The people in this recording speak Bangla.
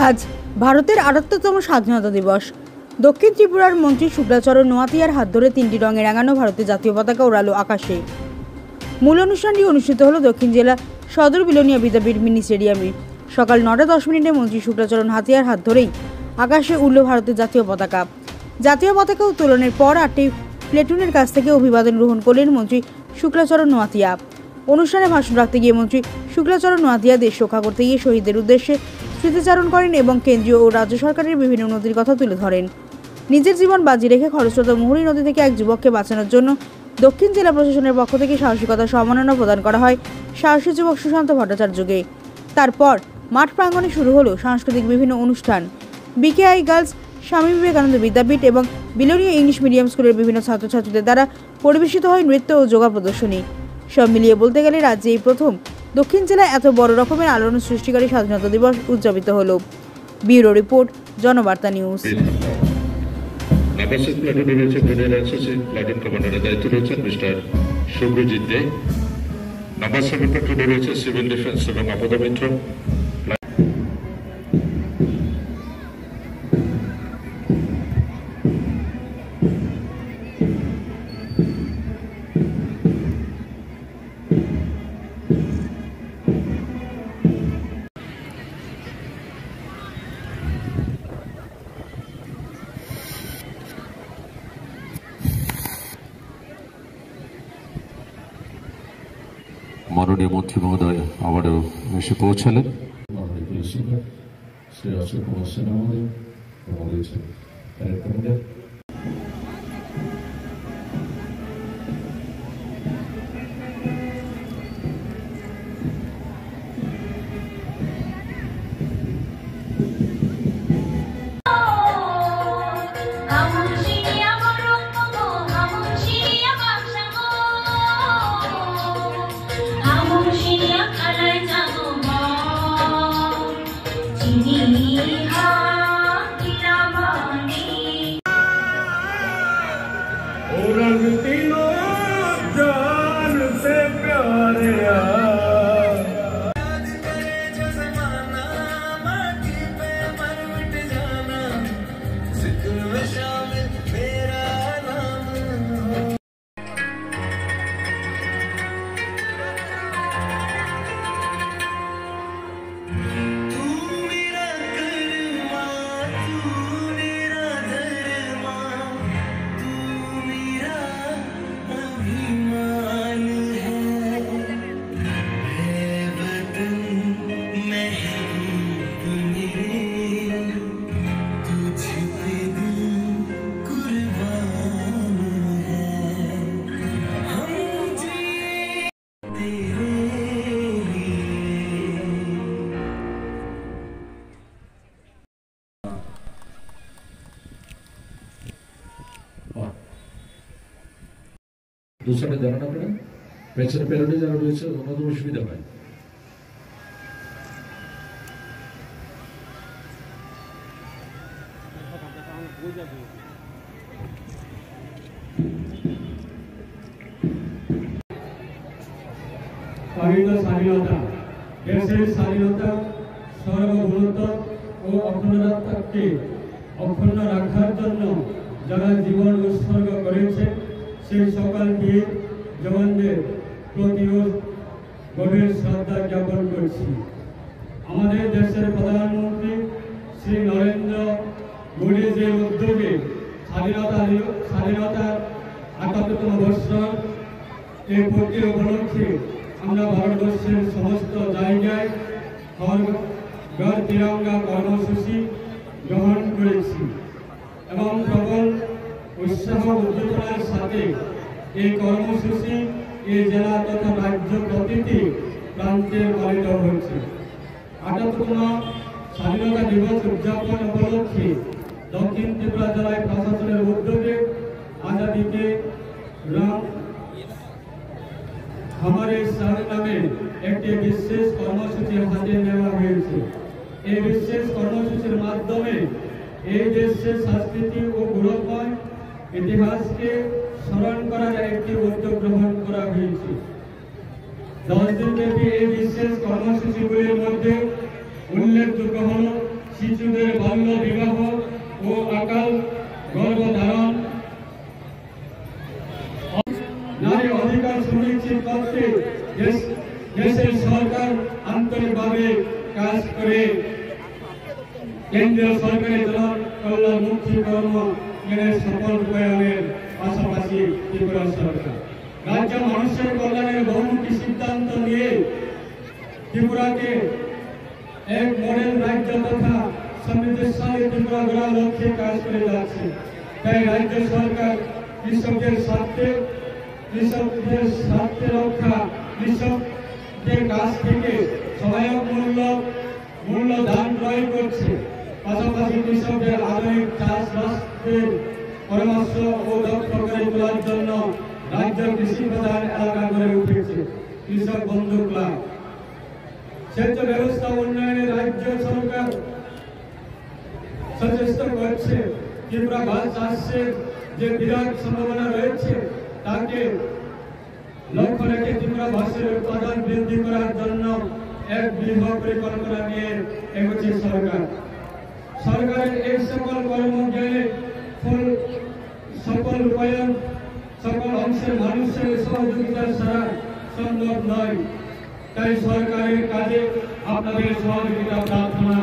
আজ ভারতের ৭৮তম স্বাধীনতা দিবস। দক্ষিণ ত্রিপুরার মন্ত্রী শুক্লাচরণ নোয়াতিয়ার হাত ধরে ৩টি রঙে রাঙানো ভারতের জাতীয় পতাকা ওড়ালো আকাশে। মূল অনুষ্ঠানটি অনুষ্ঠিত হল দক্ষিণ জেলা সদর বিলোনিয়া বিদ্যাপীঠ মিনি স্টেডিয়ামে। সকাল ৯:১০ মন্ত্রী শুক্লাচরণ হাতিয়ার হাত ধরেই আকাশে উড়ল ভারতের জাতীয় পতাকা। জাতীয় পতাকা উত্তোলনের পর ৮টি প্লেটুনের কাছ থেকে অভিবাদন গ্রহণ করলেন মন্ত্রী শুক্লাচরণ নোয়াতিয়া। অনুষ্ঠানে ভাষণ রাখতে গিয়ে মন্ত্রী শুক্লাচরণ নোয়াতিয়া দেশ রক্ষা করতে গিয়ে শহীদদের উদ্দেশ্যে স্মৃতিচারণ করেন এবং কেন্দ্রীয় ও রাজ্য সরকারের বিভিন্ন উন্নতির কথা তুলে ধরেন। নিজের জীবন বাজি রেখে খরস্রোতা মুহুরী নদী থেকে এক যুবককে বাঁচানোর জন্য দক্ষিণ জেলা প্রশাসনের পক্ষ থেকে সাহসিকতা সম্মাননা প্রদান করা হয় সাহসী যুবক সুশান্ত ভট্টাচার্যকে। তারপর মাঠ প্রাঙ্গণে শুরু হলো সাংস্কৃতিক বিভিন্ন অনুষ্ঠান। বিকেআই গার্লস, স্বামী বিবেকানন্দ বিদ্যাপীঠ এবং বিলোনিয়া ইংলিশ মিডিয়াম স্কুলের বিভিন্ন ছাত্রছাত্রীদের দ্বারা পরিবেশিত হয় নৃত্য ও যোগা প্রদর্শনী। সব মিলিয়ে বলতে গেলে রাজ্যে এই প্রথম দক্ষিণ জেলায় এত বড় রকমের আলোড়ন সৃষ্টিকারী স্বাধীনতা দিবস উদযাপিত হলো। Bureau report, Janabarta news. Subhrajit De. Number 7 প্লাটুনে রয়েছে সিভিল ডিফেন্স এবং আপদা মিত্র। মাননীয় মন্ত্রী মহোদয় আবারও এসে পৌঁছালেন। মাননীয় পুলিশ সুপার শ্রী অশোক কুমার সেনা মহোদয় রয়েছেন। दूसरा जाना पड़ा पेंशन पेरोडे যারা রয়েছে ওনাদের অসুবিধা হয়। স্বাধীনতা দেশের স্বাধীনতা সার্বভৌমত্ব ও অখণ্ডতাকে অক্ষুণ্ণ রাখার জন্য যারা জীবন উৎসর্গ করেছে সেই সকল বীর জওয়ানদের প্রতিও গভীর শ্রদ্ধা জ্ঞাপন করছি। আমাদের দেশের প্রধানমন্ত্রী শ্রী নরেন্দ্র মোদী যে উদ্যোগে স্বাধীনতার ৭৮তম বৎসর এই পূর্তি উপলক্ষে আমরা ভারতবর্ষের সমস্ত জায়গায় ঘর তিরঙ্গা কর্মসূচি গ্রহণ করেছি এবং প্রবল উৎসাহ উদ্দীপনার সাথে এই কর্মসূচি এই জেলা তথা রাজ্য প্রতিটি প্রান্তে পালিত হয়েছে। ৭৮তম স্বাধীনতা দিবস উদযাপন উপলক্ষে দক্ষিণ ত্রিপুরা জেলায় প্রশাসনের উদ্যোগে আজাদিকে हमारे शहर नामे एक विशेष कर्मसूची हाथे नेওয়া হয়েছে। এই বিশেষ কর্মসূচির মাধ্যমে এই দেশের সংস্কৃতি ও গৌরবময় ইতিহাসকে স্মরণ করার একটি উদ্যোগ গ্রহণ করা হয়েছে। 10 দিনব্যাপী এই বিশেষ কর্মসূচিগুলির মধ্যে উল্লেখযোগ্য হল কাজ করে কেন্দ্রীয় সরকারের জনকল্যাণমুখী কর্ম সফল রূপায়ণের পাশাপাশি ত্রিপুরা সরকার রাজ্য মানুষের কল্যাণের বহুমুখী সিদ্ধান্ত নিয়ে ত্রিপুরাকে এক মডেল রাজ্য তথা সমৃদ্ধশালী ত্রিপুরা গড়ার লক্ষ্যে কাজ করে যাচ্ছে। তাই রাজ্য সরকার কৃষকদের স্বার্থে রক্ষা, কৃষকদের কাছ থেকে সহায়ক মূল্য দান ক্রয় করছে। পাশাপাশি কৃষকদের আধুনিক চাষবাসের পরামর্শ ও দক্ষ করে তোলার জন্য রাজ্য কৃষি প্রধান এলাকা গড়ে উঠেছে কৃষক বন্ধু ক্লাব। সেচ ব্যবস্থা উন্নয়নে রাজ্য সরকার সচেষ্ট করছে। ত্রিপুরা গাছ চাষের যে বিরাট সম্ভাবনা রয়েছে তাকে লক্ষ্য রেখে ত্রিপুরা ঘাসের উৎপাদন বৃদ্ধি করার জন্য এক বৃহৎ পরিকল্পনা নিয়ে এগোচ্ছে সরকার। সরকারের এই সকল কর্মজ্ঞানে সকল রূপায়ণ সকল অংশের মানুষের সহযোগিতা ছাড়া সম্ভব নয়। তাই সরকারের কাজে আপনাদের সহযোগিতা প্রার্থনা।